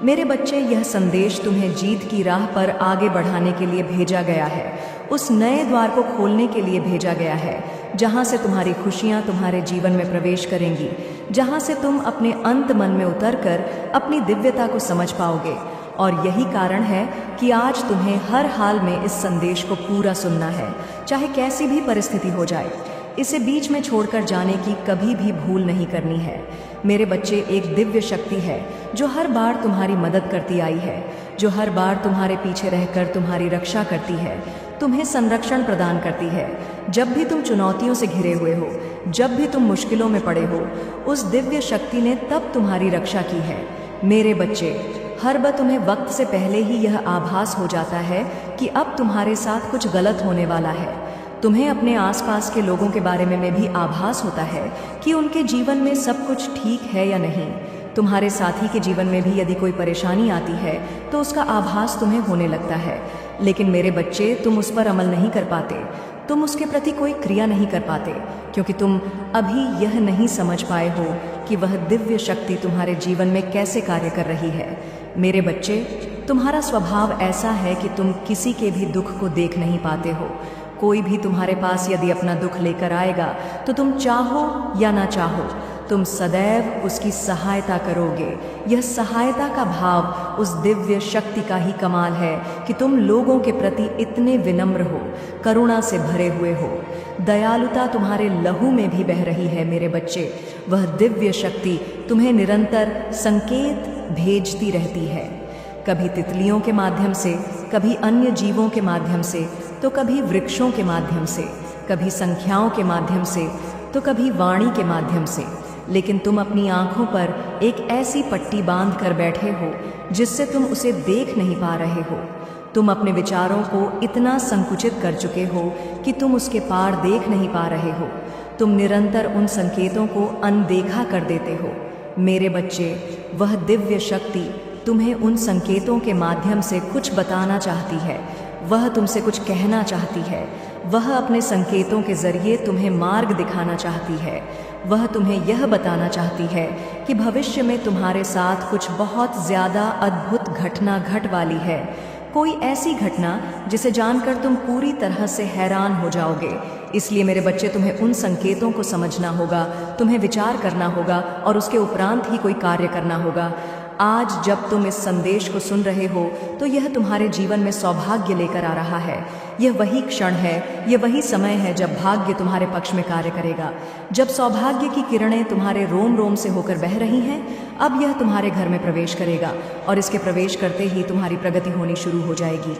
मेरे बच्चे, यह संदेश तुम्हें जीत की राह पर आगे बढ़ाने के लिए भेजा गया है, उस नए द्वार को खोलने के लिए भेजा गया है, जहाँ से तुम्हारी खुशियाँ तुम्हारे जीवन में प्रवेश करेंगी, जहाँ से तुम अपने अंत मन में उतरकर अपनी दिव्यता को समझ पाओगे। और यही कारण है कि आज तुम्हें हर हाल में इस संदेश को पूरा सुनना है, चाहे कैसी भी परिस्थिति हो जाए। इसे बीच में छोड़कर जाने की कभी भी भूल नहीं करनी है। मेरे बच्चे, एक दिव्य शक्ति है जो हर बार तुम्हारी मदद करती आई है, जो हर बार तुम्हारे पीछे रहकर तुम्हारी रक्षा करती है, तुम्हें संरक्षण प्रदान करती है। जब भी तुम चुनौतियों से घिरे हुए हो, जब भी तुम मुश्किलों में पड़े हो, उस दिव्य शक्ति ने तब तुम्हारी रक्षा की है। मेरे बच्चे, हर बार तुम्हें वक्त से पहले ही यह आभास हो जाता है कि अब तुम्हारे साथ कुछ गलत होने वाला है। तुम्हें अपने आसपास के लोगों के बारे में भी आभास होता है कि उनके जीवन में सब कुछ ठीक है या नहीं। तुम्हारे साथी के जीवन में भी यदि कोई परेशानी आती है तो उसका आभास तुम्हें होने लगता है। लेकिन मेरे बच्चे, तुम उस पर अमल नहीं कर पाते, तुम उसके प्रति कोई क्रिया नहीं कर पाते, क्योंकि तुम अभी यह नहीं समझ पाए हो कि वह दिव्य शक्ति तुम्हारे जीवन में कैसे कार्य कर रही है। मेरे बच्चे, तुम्हारा स्वभाव ऐसा है कि तुम किसी के भी दुख को देख नहीं पाते हो। कोई भी तुम्हारे पास यदि अपना दुख लेकर आएगा तो तुम चाहो या ना चाहो, तुम सदैव उसकी सहायता करोगे। यह सहायता का भाव उस दिव्य शक्ति का ही कमाल है कि तुम लोगों के प्रति इतने विनम्र हो, करुणा से भरे हुए हो। दयालुता तुम्हारे लहू में भी बह रही है। मेरे बच्चे, वह दिव्य शक्ति तुम्हें निरंतर संकेत भेजती रहती है, कभी तितलियों के माध्यम से, कभी अन्य जीवों के माध्यम से, तो कभी वृक्षों के माध्यम से, कभी संख्याओं के माध्यम से, तो कभी वाणी के माध्यम से। लेकिन तुम अपनी आंखों पर एक ऐसी पट्टी बांध कर बैठे हो जिससे तुम उसे देख नहीं पा रहे हो। तुम अपने विचारों को इतना संकुचित कर चुके हो कि तुम उसके पार देख नहीं पा रहे हो। तुम निरंतर उन संकेतों को अनदेखा कर देते हो। मेरे बच्चे, वह दिव्य शक्ति तुम्हें उन संकेतों के माध्यम से कुछ बताना चाहती है, वह तुमसे कुछ कहना चाहती है। वह अपने संकेतों के जरिए तुम्हें मार्ग दिखाना चाहती है। वह तुम्हें यह बताना चाहती है कि भविष्य में तुम्हारे साथ कुछ बहुत ज़्यादा अद्भुत घटना घट वाली है। कोई ऐसी घटना जिसे जानकर तुम पूरी तरह से हैरान हो जाओगे। इसलिए मेरे बच्चे, तुम्हें उन संकेतों को समझना होगा, तुम्हें विचार करना होगा और उसके उपरांत ही कोई कार्य करना होगा। आज जब तुम इस संदेश को सुन रहे हो तो यह तुम्हारे जीवन में सौभाग्य लेकर आ रहा है। यह वही क्षण है, यह वही समय है जब भाग्य तुम्हारे पक्ष में कार्य करेगा, जब सौभाग्य की किरणें तुम्हारे रोम रोम से होकर बह रही हैं। अब यह तुम्हारे घर में प्रवेश करेगा और इसके प्रवेश करते ही तुम्हारी प्रगति होनी शुरू हो जाएगी।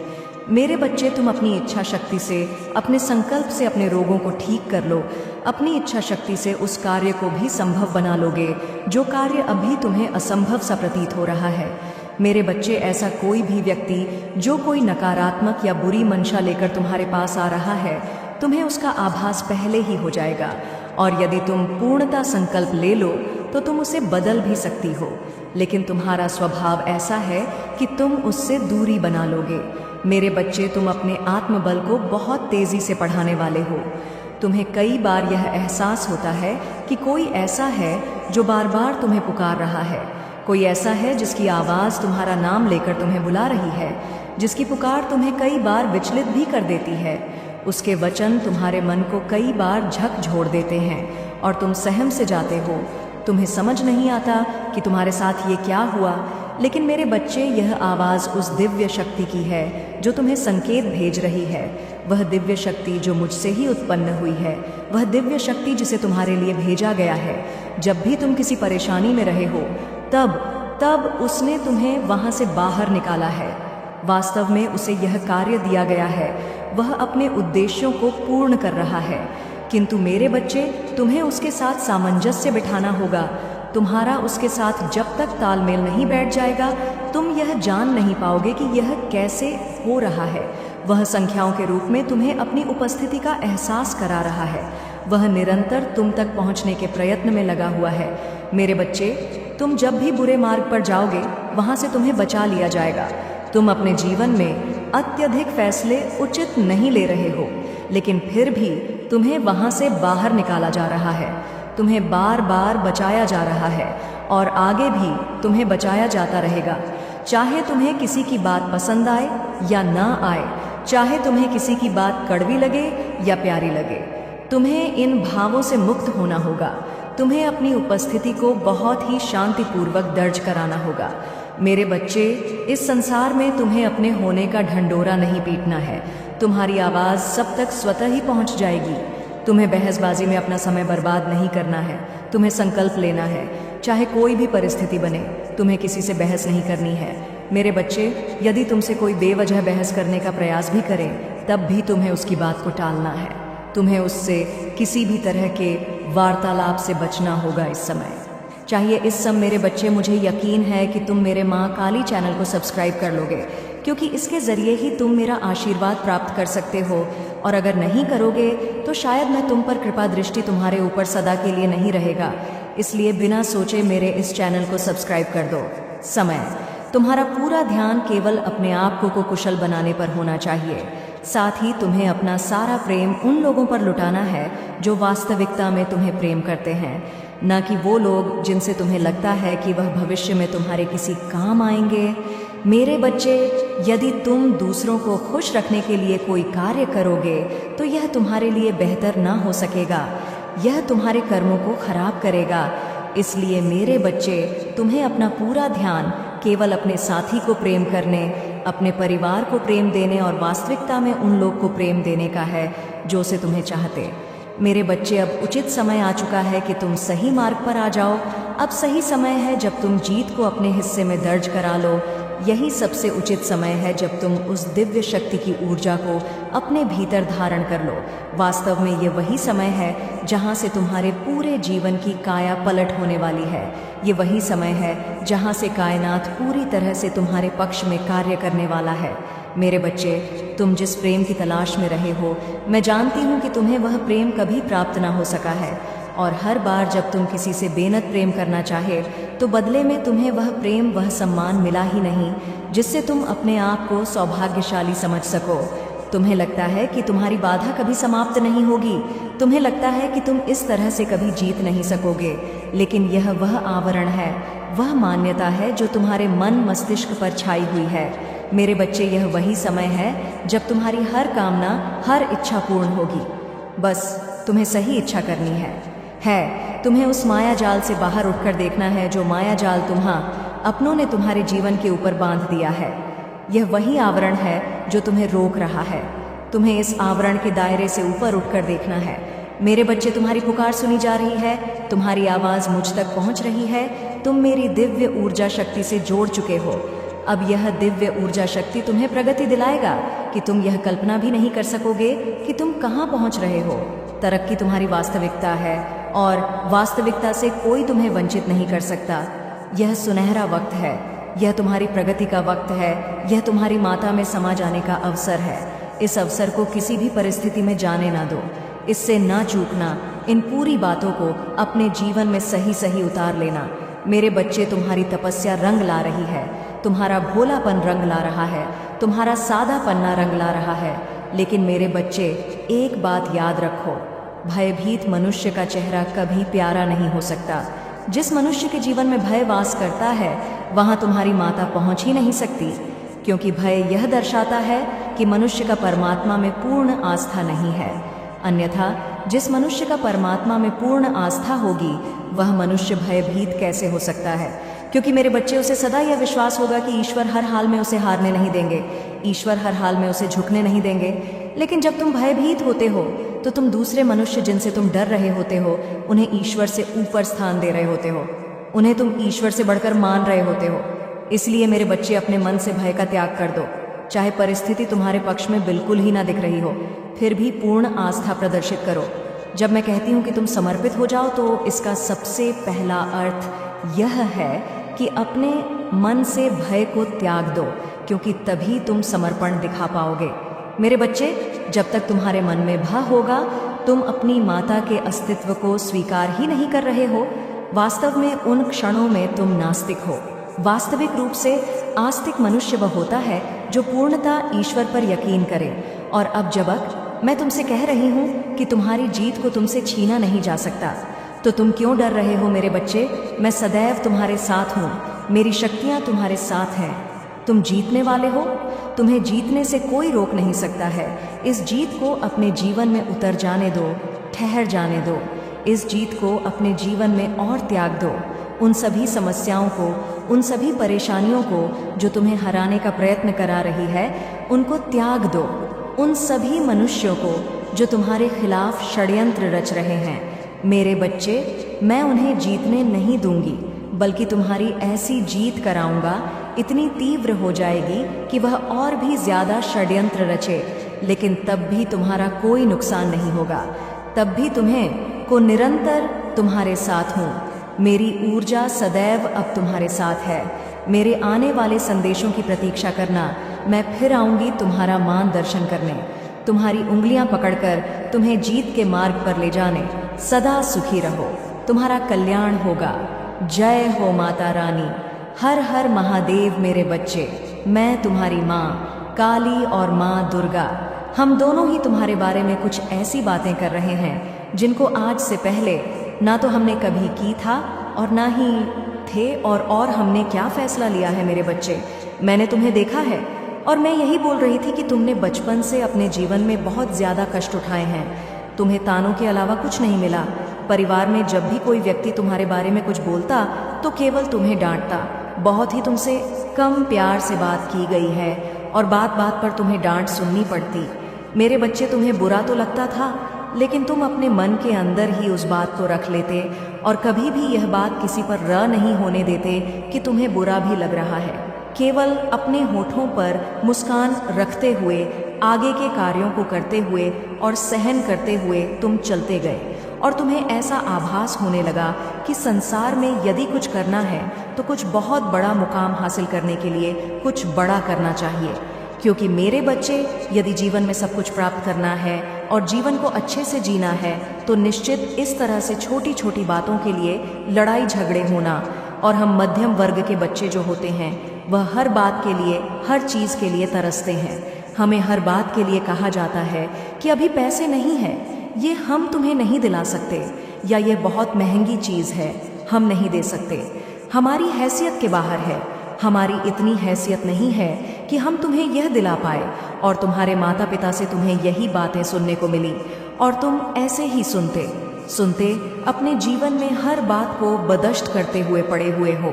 मेरे बच्चे, तुम अपनी इच्छा शक्ति से, अपने संकल्प से अपने रोगों को ठीक कर लो। अपनी इच्छा शक्ति से उस कार्य को भी संभव बना लोगे जो कार्य अभी तुम्हें असंभव सा प्रतीत हो रहा है। मेरे बच्चे, ऐसा कोई भी व्यक्ति जो कोई नकारात्मक या बुरी मंशा लेकर तुम्हारे पास आ रहा है, तुम्हें उसका आभास पहले ही हो जाएगा। और यदि तुम पूर्णता संकल्प ले लो तो तुम उसे बदल भी सकती हो। लेकिन तुम्हारा स्वभाव ऐसा है कि तुम उससे दूरी बना लोगे। मेरे बच्चे, तुम अपने आत्मबल को बहुत तेज़ी से बढ़ाने वाले हो। तुम्हें कई बार यह एहसास होता है कि कोई ऐसा है जो बार बार तुम्हें पुकार रहा है। कोई ऐसा है जिसकी आवाज़ तुम्हारा नाम लेकर तुम्हें बुला रही है, जिसकी पुकार तुम्हें कई बार विचलित भी कर देती है। उसके वचन तुम्हारे मन को कई बार झकझोर देते हैं और तुम सहम से जाते हो। तुम्हें समझ नहीं आता कि तुम्हारे साथ ये क्या हुआ। लेकिन मेरे बच्चे, यह आवाज़ उस दिव्य शक्ति की है जो तुम्हें संकेत भेज रही है। वह दिव्य शक्ति जो मुझसे ही उत्पन्न हुई है, वह दिव्य शक्ति जिसे तुम्हारे लिए भेजा गया है। जब भी तुम किसी परेशानी में रहे हो तब उसने तुम्हें वहाँ से बाहर निकाला है। वास्तव में उसे यह कार्य दिया गया है, वह अपने उद्देश्यों को पूर्ण कर रहा है। किंतु मेरे बच्चे, तुम्हें उसके साथ सामंजस्य बिठाना होगा। तुम्हारा उसके साथ जब तक तालमेल नहीं बैठ जाएगा, तुम यह जान नहीं पाओगे कि यह कैसे हो रहा है। वह संख्याओं के रूप में तुम्हें अपनी उपस्थिति का एहसास करा रहा है। वह निरंतर तुम तक पहुंचने के प्रयत्न में लगा हुआ है। मेरे बच्चे, तुम जब भी बुरे मार्ग पर जाओगे, वहां से तुम्हें बचा लिया जाएगा। तुम अपने जीवन में अत्यधिक फैसले उचित नहीं ले रहे हो, लेकिन फिर भी तुम्हें वहां से बाहर निकाला जा रहा है। तुम्हें बार बार बचाया जा रहा है और आगे भी तुम्हें बचाया जाता रहेगा। चाहे तुम्हें किसी की बात पसंद आए या ना आए, चाहे तुम्हें किसी की बात कड़वी लगे या प्यारी लगे, तुम्हें इन भावों से मुक्त होना होगा। तुम्हें अपनी उपस्थिति को बहुत ही शांतिपूर्वक दर्ज कराना होगा। मेरे बच्चे, इस संसार में तुम्हें अपने होने का ढंढोरा नहीं पीटना है। तुम्हारी आवाज़ सब तक स्वतः ही पहुंच जाएगी। तुम्हें बहसबाजी में अपना समय बर्बाद नहीं करना है। तुम्हें संकल्प लेना है, चाहे कोई भी परिस्थिति बने, तुम्हें किसी से बहस नहीं करनी है। मेरे बच्चे, यदि तुमसे कोई बेवजह बहस करने का प्रयास भी करे, तब भी तुम्हें उसकी बात को टालना है। तुम्हें उससे किसी भी तरह के वार्तालाप से बचना होगा इस समय। चाहिए इस समय मेरे बच्चे, मुझे यकीन है कि तुम मेरे माँ काली चैनल को सब्सक्राइब कर लोगे, क्योंकि इसके ज़रिए ही तुम मेरा आशीर्वाद प्राप्त कर सकते हो। और अगर नहीं करोगे तो शायद मैं तुम पर कृपा दृष्टि तुम्हारे ऊपर सदा के लिए नहीं रहेगा। इसलिए बिना सोचे मेरे इस चैनल को सब्सक्राइब कर दो। समय, तुम्हारा पूरा ध्यान केवल अपने आप को कुशल बनाने पर होना चाहिए। साथ ही तुम्हें अपना सारा प्रेम उन लोगों पर लुटाना है जो वास्तविकता में तुम्हें प्रेम करते हैं, न कि वो लोग जिनसे तुम्हें लगता है कि वह भविष्य में तुम्हारे किसी काम आएंगे। मेरे बच्चे, यदि तुम दूसरों को खुश रखने के लिए कोई कार्य करोगे तो यह तुम्हारे लिए बेहतर ना हो सकेगा, यह तुम्हारे कर्मों को खराब करेगा। इसलिए मेरे बच्चे, तुम्हें अपना पूरा ध्यान केवल अपने साथी को प्रेम करने, अपने परिवार को प्रेम देने और वास्तविकता में उन लोग को प्रेम देने का है जो से तुम्हें चाहते। मेरे बच्चे, अब उचित समय आ चुका है कि तुम सही मार्ग पर आ जाओ। अब सही समय है जब तुम जीत को अपने हिस्से में दर्ज करा लो। यही सबसे उचित समय है जब तुम उस दिव्य शक्ति की ऊर्जा को अपने भीतर धारण कर लो। वास्तव में ये वही समय है जहाँ से तुम्हारे पूरे जीवन की काया पलट होने वाली है। ये वही समय है जहाँ से कायनात पूरी तरह से तुम्हारे पक्ष में कार्य करने वाला है। मेरे बच्चे, तुम जिस प्रेम की तलाश में रहे हो, मैं जानती हूँ कि तुम्हें वह प्रेम कभी प्राप्त ना हो सका है। और हर बार जब तुम किसी से बेनत प्रेम करना चाहे तो बदले में तुम्हें वह प्रेम, वह सम्मान मिला ही नहीं जिससे तुम अपने आप को सौभाग्यशाली समझ सको। तुम्हें लगता है कि तुम्हारी बाधा कभी समाप्त नहीं होगी। तुम्हें लगता है कि तुम इस तरह से कभी जीत नहीं सकोगे, लेकिन यह वह आवरण है, वह मान्यता है जो तुम्हारे मन मस्तिष्क पर छाई हुई है। मेरे बच्चे, यह वही समय है जब तुम्हारी हर कामना, हर इच्छा पूर्ण होगी। बस तुम्हें सही इच्छा करनी है। तुम्हें उस माया जाल से बाहर उठकर देखना है जो माया जाल अपनों ने तुम्हारे जीवन के ऊपर बांध दिया है। यह वही आवरण है जो तुम्हें रोक रहा है। तुम्हें इस आवरण के दायरे से ऊपर उठकर देखना है। मेरे बच्चे, तुम्हारी पुकार सुनी जा रही है, तुम्हारी आवाज़ मुझ तक पहुंच रही है। तुम मेरी दिव्य ऊर्जा शक्ति से जोड़ चुके हो। अब यह दिव्य ऊर्जा शक्ति तुम्हें प्रगति दिलाएगा कि तुम यह कल्पना भी नहीं कर सकोगे कि तुम कहाँ पहुँच रहे हो। तरक्की तुम्हारी वास्तविकता है और वास्तविकता से कोई तुम्हें वंचित नहीं कर सकता। यह सुनहरा वक्त है, यह तुम्हारी प्रगति का वक्त है, यह तुम्हारी माता में समा जाने का अवसर है। इस अवसर को किसी भी परिस्थिति में जाने ना दो, इससे ना चूकना। इन पूरी बातों को अपने जीवन में सही सही उतार लेना। मेरे बच्चे, तुम्हारी तपस्या रंग ला रही है, तुम्हारा भोलापन रंग ला रहा है, तुम्हारा सादा पन्ना रंग ला रहा है। लेकिन मेरे बच्चे, एक बात याद रखो, भयभीत मनुष्य का चेहरा कभी प्यारा नहीं हो सकता। जिस मनुष्य के जीवन में भय वास करता है वहाँ तुम्हारी माता पहुँच ही नहीं सकती, क्योंकि भय यह दर्शाता है कि मनुष्य का परमात्मा में पूर्ण आस्था नहीं है। अन्यथा जिस मनुष्य का परमात्मा में पूर्ण आस्था होगी वह मनुष्य भयभीत कैसे हो सकता है? क्योंकि मेरे बच्चे, उसे सदा यह विश्वास होगा कि ईश्वर हर हाल में उसे हारने नहीं देंगे, ईश्वर हर हाल में उसे झुकने नहीं देंगे। लेकिन जब तुम भयभीत होते हो तो तुम दूसरे मनुष्य जिनसे तुम डर रहे होते हो उन्हें ईश्वर से ऊपर स्थान दे रहे होते हो, उन्हें तुम ईश्वर से बढ़कर मान रहे होते हो। इसलिए मेरे बच्चे, अपने मन से भय का त्याग कर दो। चाहे परिस्थिति तुम्हारे पक्ष में बिल्कुल ही ना दिख रही हो, फिर भी पूर्ण आस्था प्रदर्शित करो। जब मैं कहती हूँ कि तुम समर्पित हो जाओ तो इसका सबसे पहला अर्थ यह है कि अपने मन से भय को त्याग दो, क्योंकि तभी तुम समर्पण दिखा पाओगे। मेरे बच्चे, जब तक तुम्हारे मन में भय होगा तुम अपनी माता के अस्तित्व को स्वीकार ही नहीं कर रहे हो। वास्तव में उन क्षणों में तुम नास्तिक हो। वास्तविक रूप से आस्तिक मनुष्य वह होता है जो पूर्णतः ईश्वर पर यकीन करे। और अब जब मैं तुमसे कह रही हूँ कि तुम्हारी जीत को तुमसे छीना नहीं जा सकता, तो तुम क्यों डर रहे हो? मेरे बच्चे, मैं सदैव तुम्हारे साथ हूँ। मेरी शक्तियाँ तुम्हारे साथ हैं। तुम जीतने वाले हो। तुम्हें जीतने से कोई रोक नहीं सकता है। इस जीत को अपने जीवन में उतर जाने दो, ठहर जाने दो। इस जीत को अपने जीवन में और त्याग दो। उन सभी समस्याओं को, उन सभी परेशानियों को जो तुम्हें हराने का प्रयत्न करा रही है, उनको त्याग दो। उन सभी मनुष्यों को जो तुम्हारे खिलाफ षड्यंत्र रच रहे हैं, मेरे बच्चे, मैं उन्हें जीतने नहीं दूंगी, बल्कि तुम्हारी ऐसी जीत कराऊंगा, इतनी तीव्र हो जाएगी कि वह और भी ज्यादा षड्यंत्र रचे, लेकिन तब भी तुम्हारा कोई नुकसान नहीं होगा। तब भी तुम्हें को निरंतर तुम्हारे साथ हूँ। मेरी ऊर्जा सदैव अब तुम्हारे साथ है। मेरे आने वाले संदेशों की प्रतीक्षा करना। मैं फिर आऊंगी तुम्हारा मार्गदर्शन करने, तुम्हारी उंगलियां पकड़कर तुम्हें जीत के मार्ग पर ले जाने। सदा सुखी रहो, तुम्हारा कल्याण होगा। जय हो माता रानी। हर हर महादेव मेरे बच्चे। मैं तुम्हारी माँ काली और माँ दुर्गा, हम दोनों ही तुम्हारे बारे में कुछ ऐसी बातें कर रहे हैं जिनको आज से पहले ना तो हमने कभी की था और ना ही थे। और हमने क्या फैसला लिया है मेरे बच्चे? मैंने तुम्हें देखा है और मैं यही बोल रही थी कि तुमने बचपन से अपने जीवन में बहुत ज़्यादा कष्ट उठाए हैं। तुम्हें तानों के अलावा कुछ नहीं मिला। परिवार में जब भी कोई व्यक्ति तुम्हारे बारे में कुछ बोलता तो केवल तुम्हें डांटता। बहुत ही तुमसे कम प्यार से बात की गई है और बात बात पर तुम्हें डांट सुननी पड़ती। मेरे बच्चे, तुम्हें बुरा तो लगता था, लेकिन तुम अपने मन के अंदर ही उस बात को रख लेते और कभी भी यह बात किसी पर र नहीं होने देते कि तुम्हें बुरा भी लग रहा है। केवल अपने होठों पर मुस्कान रखते हुए, आगे के कार्यों को करते हुए और सहन करते हुए तुम चलते गए और तुम्हें ऐसा आभास होने लगा कि संसार में यदि कुछ करना है तो कुछ बहुत बड़ा मुकाम हासिल करने के लिए कुछ बड़ा करना चाहिए। क्योंकि मेरे बच्चे, यदि जीवन में सब कुछ प्राप्त करना है और जीवन को अच्छे से जीना है तो निश्चित इस तरह से छोटी छोटी बातों के लिए लड़ाई झगड़े होना। और हम मध्यम वर्ग के बच्चे जो होते हैं वह हर बात के लिए, हर चीज़ के लिए तरसते हैं। हमें हर बात के लिए कहा जाता है कि अभी पैसे नहीं है, ये हम तुम्हें नहीं दिला सकते, या ये बहुत महंगी चीज़ है, हम नहीं दे सकते, हमारी हैसियत के बाहर है, हमारी इतनी हैसियत नहीं है कि हम तुम्हें यह दिला पाए। और तुम्हारे माता पिता से तुम्हें यही बातें सुनने को मिली और तुम ऐसे ही सुनते सुनते अपने जीवन में हर बात को बर्दाश्त करते हुए पड़े हुए हो।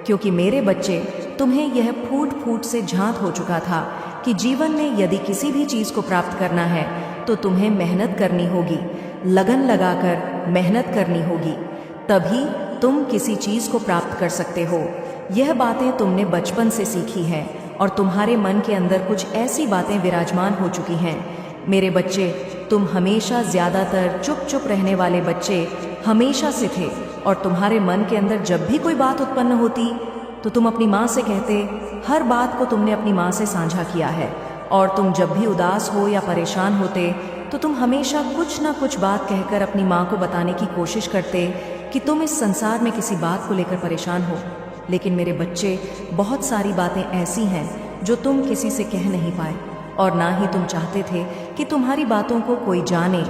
क्योंकि मेरे बच्चे, तुम्हें यह फूट फूट से झांत हो चुका था कि जीवन में यदि किसी भी चीज़ को प्राप्त करना है तो तुम्हें मेहनत करनी होगी, लगन लगाकर मेहनत करनी होगी, तभी तुम किसी चीज़ को प्राप्त कर सकते हो। यह बातें तुमने बचपन से सीखी हैं और तुम्हारे मन के अंदर कुछ ऐसी बातें विराजमान हो चुकी हैं। मेरे बच्चे, तुम हमेशा ज़्यादातर चुप चुप रहने वाले बच्चे हमेशा से थे और तुम्हारे मन के अंदर जब भी कोई बात उत्पन्न होती तो तुम अपनी माँ से कहते। हर बात को तुमने अपनी माँ से साझा किया है और तुम जब भी उदास हो या परेशान होते तो तुम हमेशा कुछ ना कुछ बात कहकर अपनी माँ को बताने की कोशिश करते कि तुम इस संसार में किसी बात को लेकर परेशान हो। लेकिन मेरे बच्चे, बहुत सारी बातें ऐसी हैं जो तुम किसी से कह नहीं पाए और ना ही तुम चाहते थे कि तुम्हारी बातों को कोई जाने,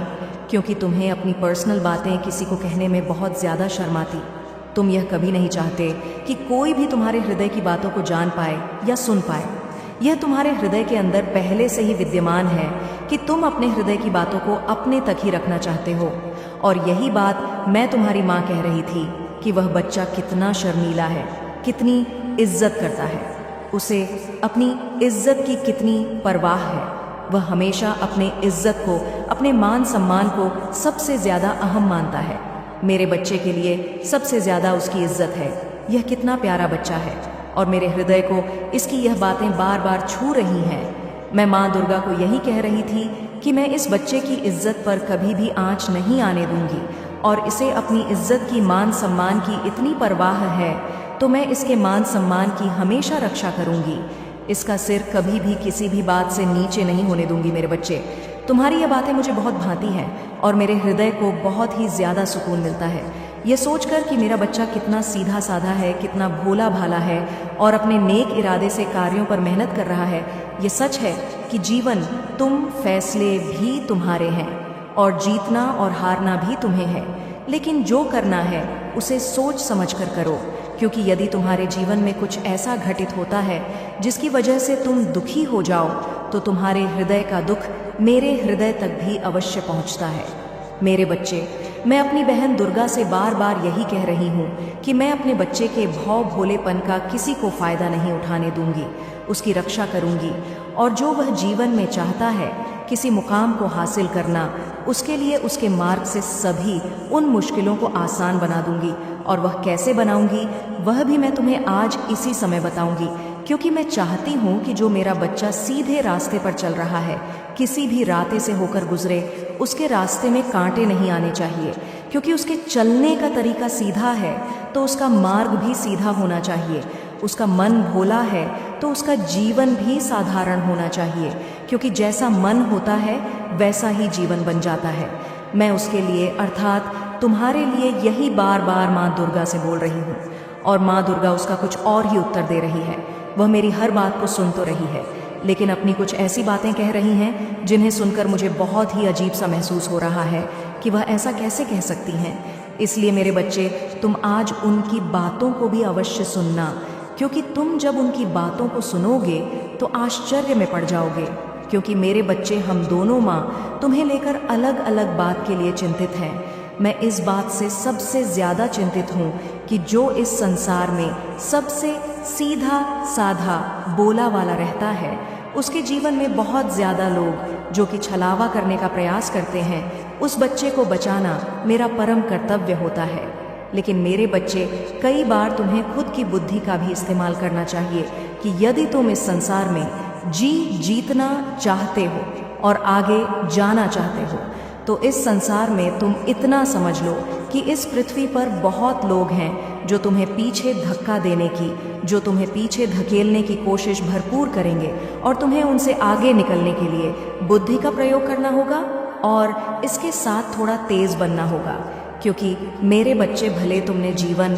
क्योंकि तुम्हें अपनी पर्सनल बातें किसी को कहने में बहुत ज़्यादा शर्म आती। तुम यह कभी नहीं चाहते कि कोई भी तुम्हारे हृदय की बातों को जान पाए या सुन पाए। यह तुम्हारे हृदय के अंदर पहले से ही विद्यमान है कि तुम अपने हृदय की बातों को अपने तक ही रखना चाहते हो। और यही बात मैं तुम्हारी माँ कह रही थी कि वह बच्चा कितना शर्मीला है, कितनी इज्जत करता है, उसे अपनी इज्जत की कितनी परवाह है। वह हमेशा अपने इज्जत को, अपने मान सम्मान को सबसे ज़्यादा अहम मानता है। मेरे बच्चे के लिए सबसे ज़्यादा उसकी इज्जत है। यह कितना प्यारा बच्चा है और मेरे हृदय को इसकी यह बातें बार बार छू रही हैं। मैं माँ दुर्गा को यही कह रही थी कि मैं इस बच्चे की इज्जत पर कभी भी आंच नहीं आने दूंगी और इसे अपनी इज्जत की, मान सम्मान की इतनी परवाह है तो मैं इसके मान सम्मान की हमेशा रक्षा करूंगी। इसका सिर कभी भी किसी भी बात से नीचे नहीं होने दूंगी। मेरे बच्चे, तुम्हारी ये बातें मुझे बहुत भाती हैं और मेरे हृदय को बहुत ही ज़्यादा सुकून मिलता है ये सोचकर कि मेरा बच्चा कितना सीधा साधा है, कितना भोला भाला है और अपने नेक इरादे से कार्यों पर मेहनत कर रहा है। ये सच है कि जीवन, तुम फैसले भी तुम्हारे हैं और जीतना और हारना भी तुम्हें है, लेकिन जो करना है उसे सोच समझ कर करो। क्योंकि यदि तुम्हारे जीवन में कुछ ऐसा घटित होता है जिसकी वजह से तुम दुखी हो जाओ, तो तुम्हारे हृदय का दुख मेरे हृदय तक भी अवश्य पहुंचता है। मेरे बच्चे, मैं अपनी बहन दुर्गा से बार बार यही कह रही हूँ कि मैं अपने बच्चे के भव भोलेपन का किसी को फायदा नहीं उठाने दूंगी, उसकी रक्षा करूंगी, और जो वह जीवन में चाहता है, किसी मुकाम को हासिल करना, उसके लिए उसके मार्ग से सभी उन मुश्किलों को आसान बना दूंगी। और वह कैसे बनाऊंगी, वह भी मैं तुम्हें आज इसी समय बताऊंगी, क्योंकि मैं चाहती हूँ कि जो मेरा बच्चा सीधे रास्ते पर चल रहा है, किसी भी रास्ते से होकर गुजरे, उसके रास्ते में कांटे नहीं आने चाहिए, क्योंकि उसके चलने का तरीका सीधा है तो उसका मार्ग भी सीधा होना चाहिए। उसका मन भोला है तो उसका जीवन भी साधारण होना चाहिए, क्योंकि जैसा मन होता है वैसा ही जीवन बन जाता है। मैं उसके लिए अर्थात तुम्हारे लिए यही बार बार माँ दुर्गा से बोल रही हूँ, और माँ दुर्गा उसका कुछ और ही उत्तर दे रही है। वह मेरी हर बात को सुन तो रही है, लेकिन अपनी कुछ ऐसी बातें कह रही हैं जिन्हें सुनकर मुझे बहुत ही अजीब सा महसूस हो रहा है कि वह ऐसा कैसे कह सकती हैं। इसलिए मेरे बच्चे, तुम आज उनकी बातों को भी अवश्य सुनना, क्योंकि तुम जब उनकी बातों को सुनोगे तो आश्चर्य में पड़ जाओगे। क्योंकि मेरे बच्चे, हम दोनों माँ तुम्हें लेकर अलग अलग बात के लिए चिंतित हैं। मैं इस बात से सबसे ज़्यादा चिंतित हूँ कि जो इस संसार में सबसे सीधा साधा बोला वाला रहता है, उसके जीवन में बहुत ज़्यादा लोग जो कि छलावा करने का प्रयास करते हैं, उस बच्चे को बचाना मेरा परम कर्तव्य होता है। लेकिन मेरे बच्चे, कई बार तुम्हें खुद की बुद्धि का भी इस्तेमाल करना चाहिए कि यदि तुम इस संसार में जीतना चाहते हो और आगे जाना चाहते हो, तो इस संसार में तुम इतना समझ लो कि इस पृथ्वी पर बहुत लोग हैं जो तुम्हें पीछे धक्का देने की, जो तुम्हें पीछे धकेलने की कोशिश भरपूर करेंगे, और तुम्हें उनसे आगे निकलने के लिए बुद्धि का प्रयोग करना होगा और इसके साथ थोड़ा तेज बनना होगा। क्योंकि मेरे बच्चे, भले तुमने जीवन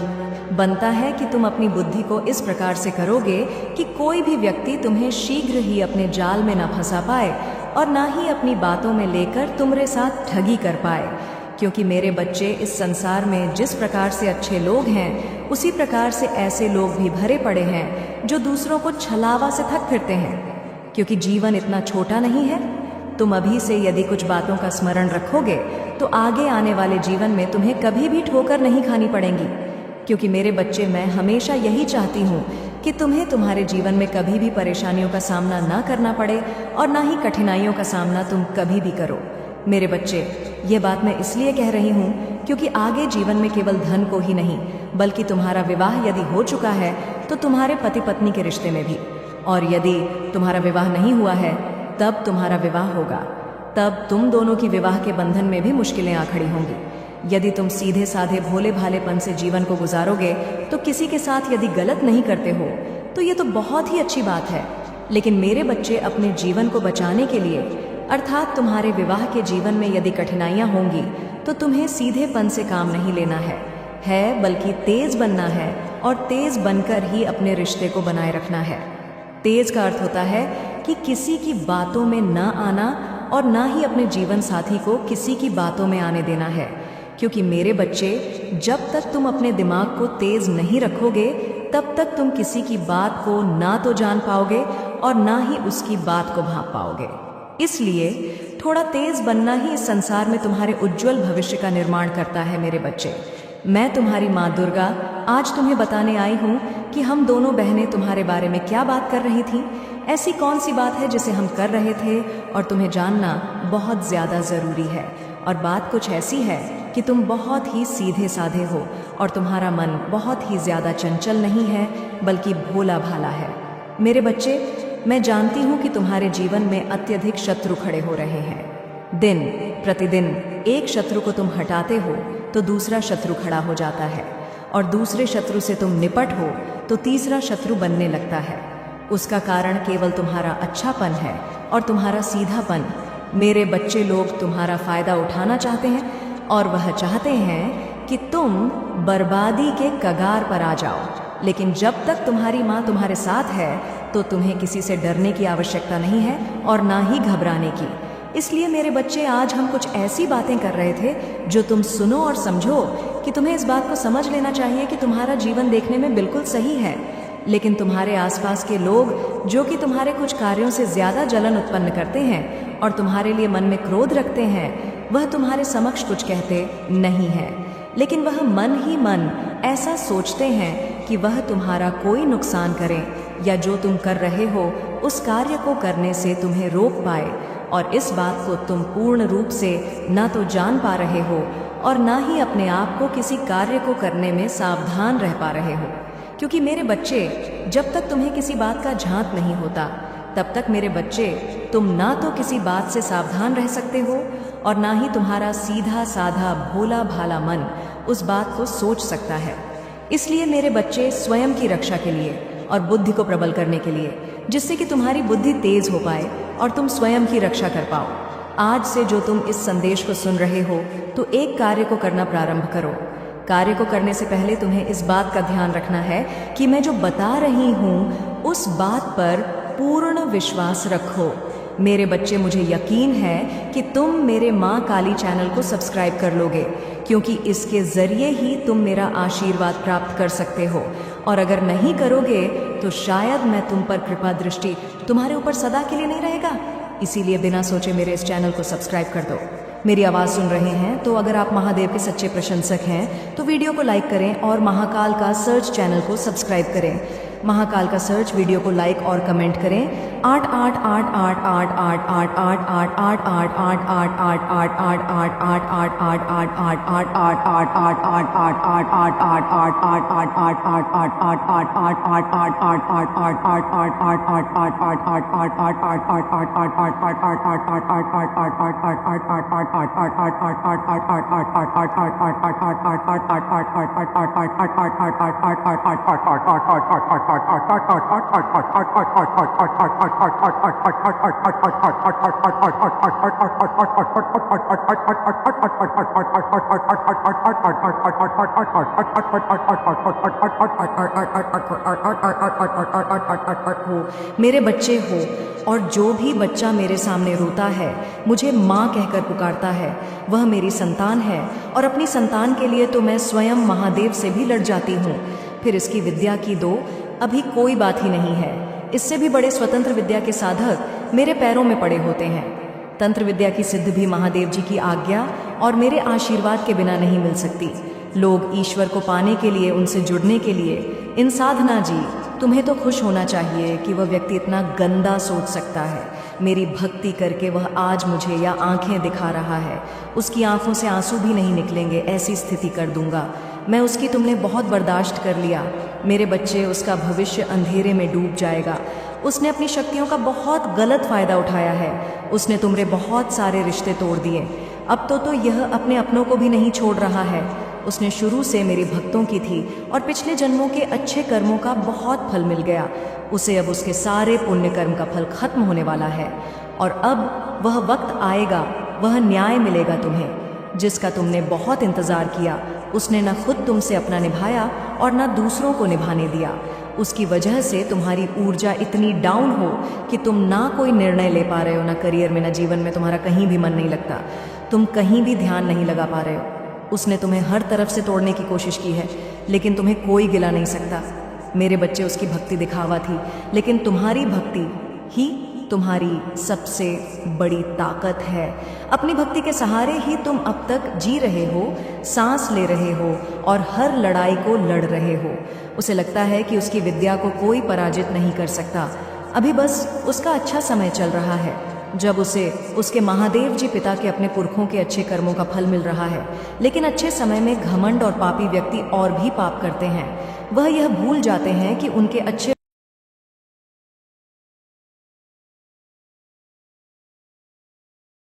बनता है कि तुम अपनी बुद्धि को इस प्रकार से करोगे कि कोई भी व्यक्ति तुम्हें शीघ्र ही अपने जाल में न फंसा पाए और ना ही अपनी बातों में लेकर तुम्हारे साथ ठगी कर पाए। क्योंकि मेरे बच्चे, इस संसार में जिस प्रकार से अच्छे लोग हैं, उसी प्रकार से ऐसे लोग भी भरे पड़े हैं जो दूसरों को छलावा से थक फिरते हैं। क्योंकि जीवन इतना छोटा नहीं है। तुम अभी से यदि कुछ बातों का स्मरण रखोगे तो आगे आने वाले जीवन में तुम्हें कभी भी ठोकर नहीं खानी पड़ेंगी। क्योंकि मेरे बच्चे, मैं हमेशा यही चाहती हूँ कि तुम्हें तुम्हारे जीवन में कभी भी परेशानियों का सामना ना करना पड़े और ना ही कठिनाइयों का सामना तुम कभी भी करो। मेरे बच्चे, ये बात मैं इसलिए कह रही हूँ क्योंकि आगे जीवन में केवल धन को ही नहीं, बल्कि तुम्हारा विवाह यदि हो चुका है तो तुम्हारे पति पत्नी के रिश्ते में भी, और यदि तुम्हारा विवाह नहीं हुआ है तब तुम्हारा विवाह होगा। तब तुम दोनों की विवाह के बंधन में भी मुश्किलें आ खड़ी होंगी। यदि तुम सीधे साधे भोले भालेपन से जीवन को गुजारोगे तो किसी के साथ यदि गलत नहीं करते हो तो ये तो बहुत ही अच्छी बात है। लेकिन मेरे बच्चे, अपने जीवन को बचाने के लिए, अर्थात तुम्हारे विवाह के जीवन में यदि कठिनाइयाँ होंगी तो तुम्हें सीधेपन से काम नहीं लेना है, बल्कि तेज बनना है, और तेज बनकर ही अपने रिश्ते को बनाए रखना है। तेज का अर्थ होता है कि किसी की बातों में न आना और ना ही अपने जीवन साथी को किसी की बातों में आने देना है। क्योंकि मेरे बच्चे, जब तक तुम अपने दिमाग को तेज नहीं रखोगे तब तक तुम किसी की बात को ना तो जान पाओगे और ना ही उसकी बात को भांप पाओगे। इसलिए थोड़ा तेज बनना ही इस संसार में तुम्हारे उज्जवल भविष्य का निर्माण करता है। मेरे बच्चे, मैं तुम्हारी माँ दुर्गा आज तुम्हें बताने आई हूँ कि हम दोनों बहनें तुम्हारे बारे में क्या बात कर रही थीं। ऐसी कौन सी बात है जिसे हम कर रहे थे और तुम्हें जानना बहुत ज़्यादा ज़रूरी है। और बात कुछ ऐसी है कि तुम बहुत ही सीधे साधे हो और तुम्हारा मन बहुत ही ज़्यादा चंचल नहीं है, बल्कि भोला भाला है। मेरे बच्चे, मैं जानती हूँ कि तुम्हारे जीवन में अत्यधिक शत्रु खड़े हो रहे हैं। दिन प्रतिदिन एक शत्रु को तुम हटाते हो तो दूसरा शत्रु खड़ा हो जाता है, और दूसरे शत्रु से तुम निपट हो तो तीसरा शत्रु बनने लगता है। उसका कारण केवल तुम्हारा अच्छापन है और तुम्हारा सीधापन। मेरे बच्चे लोग तुम्हारा फायदा उठाना चाहते हैं, और वह चाहते हैं कि तुम बर्बादी के कगार पर आ जाओ। लेकिन जब तक तुम्हारी माँ तुम्हारे साथ है तो तुम्हें किसी से डरने की आवश्यकता नहीं है और ना ही घबराने की। इसलिए मेरे बच्चे, आज हम कुछ ऐसी बातें कर रहे थे जो तुम सुनो और समझो कि तुम्हें इस बात को समझ लेना चाहिए कि तुम्हारा जीवन देखने में बिल्कुल सही है, लेकिन तुम्हारे आसपास के लोग जो कि तुम्हारे कुछ कार्यों से ज्यादा जलन उत्पन्न करते हैं और तुम्हारे लिए मन में क्रोध रखते हैं, वह तुम्हारे समक्ष कुछ कहते नहीं है, लेकिन वह मन ही मन ऐसा सोचते हैं कि वह तुम्हारा कोई नुकसान करें या जो तुम कर रहे हो उस कार्य को करने से तुम्हें रोक पाए, और इस बात को तुम पूर्ण रूप से ना तो जान पा रहे हो और ना ही अपने आप को किसी कार्य को करने में सावधान रह पा रहे हो। क्योंकि मेरे बच्चे, जब तक तुम्हें किसी बात का झांक नहीं होता तब तक मेरे बच्चे तुम ना तो किसी बात से सावधान रह सकते हो और ना ही तुम्हारा सीधा साधा भोला भाला मन उस बात को सोच सकता है। इसलिए मेरे बच्चे, स्वयं की रक्षा के लिए और बुद्धि को प्रबल करने के लिए, जिससे कि तुम्हारी बुद्धि तेज हो पाए और तुम स्वयं की रक्षा कर पाओ, आज से जो तुम इस संदेश को सुन रहे हो तो एक कार्य को करना प्रारंभ करो। कार्य को करने से पहले तुम्हें इस बात का ध्यान रखना है कि मैं जो बता रही हूँ उस बात पर पूर्ण विश्वास रखो। मेरे बच्चे, मुझे यकीन है कि तुम मेरे माँ काली चैनल को सब्सक्राइब कर लोगे, क्योंकि इसके जरिए ही तुम मेरा आशीर्वाद प्राप्त कर सकते हो, और अगर नहीं करोगे तो शायद मैं तुम पर कृपा दृष्टि तुम्हारे ऊपर सदा के लिए नहीं रहेगा। इसीलिए बिना सोचे मेरे इस चैनल को सब्सक्राइब कर दो। मेरी आवाज़ सुन रहे हैं तो अगर आप महादेव के सच्चे प्रशंसक हैं तो वीडियो को लाइक करें और महाकाल का सर्च चैनल को सब्सक्राइब करें। महाकाल का सर्च वीडियो को लाइक और कमेंट करें। 8 मेरे बच्चे हो, और जो भी बच्चा मेरे सामने रोता है, मुझे माँ कहकर पुकारता है, वह मेरी संतान है, और अपनी संतान के लिए तो मैं स्वयं महादेव से भी लड़ जाती हूँ। फिर इसकी विद्या की दो अभी कोई बात ही नहीं है। इससे भी बड़े स्वतंत्र विद्या के साधक मेरे पैरों में पड़े होते हैं। तंत्र विद्या की सिद्ध भी महादेव जी की आज्ञा और मेरे आशीर्वाद के बिना नहीं मिल सकती। लोग ईश्वर को पाने के लिए, उनसे जुड़ने के लिए, इन साधना जी, तुम्हें तो खुश होना चाहिए कि वह व्यक्ति इतना गंदा सोच सकता है। मेरी भक्ति करके वह आज मुझे या आंखें दिखा रहा है, उसकी आंखों से आंसू भी नहीं निकलेंगे, ऐसी स्थिति कर दूंगा मैं उसकी। तुमने बहुत बर्दाश्त कर लिया मेरे बच्चे, उसका भविष्य अंधेरे में डूब जाएगा। उसने अपनी शक्तियों का बहुत गलत फायदा उठाया है। उसने तुमरे बहुत सारे रिश्ते तोड़ दिए। अब तो यह अपने अपनों को भी नहीं छोड़ रहा है। उसने शुरू से मेरी भक्तों की थी और पिछले जन्मों के अच्छे कर्मों का बहुत फल मिल गया उसे। अब उसके सारे पुण्य कर्म का फल खत्म होने वाला है, और अब वह वक्त आएगा, वह न्याय मिलेगा तुम्हें, जिसका तुमने बहुत इंतजार किया। उसने न खुद तुमसे अपना निभाया और न दूसरों को निभाने दिया। उसकी वजह से तुम्हारी ऊर्जा इतनी डाउन हो कि तुम ना कोई निर्णय ले पा रहे हो, ना करियर में, ना जीवन में। तुम्हारा कहीं भी मन नहीं लगता, तुम कहीं भी ध्यान नहीं लगा पा रहे हो। उसने तुम्हें हर तरफ से तोड़ने की कोशिश की है, लेकिन तुम्हें कोई गिला नहीं सकता। मेरे बच्चे, उसकी भक्ति दिखावा थी, लेकिन तुम्हारी भक्ति ही तुम्हारी सबसे बड़ी ताकत है। अपनी भक्ति के सहारे ही तुम अब तक जी रहे हो, सांस ले रहे हो और हर लड़ाई को लड़ रहे हो। उसे लगता है कि उसकी विद्या को कोई पराजित नहीं कर सकता। अभी बस उसका अच्छा समय चल रहा है, जब उसे उसके महादेव जी पिता के अपने पुरखों के अच्छे कर्मों का फल मिल रहा है। लेकिन अच्छे समय में घमंड और पापी व्यक्ति और भी पाप करते हैं। वह यह भूल जाते हैं कि उनके अच्छे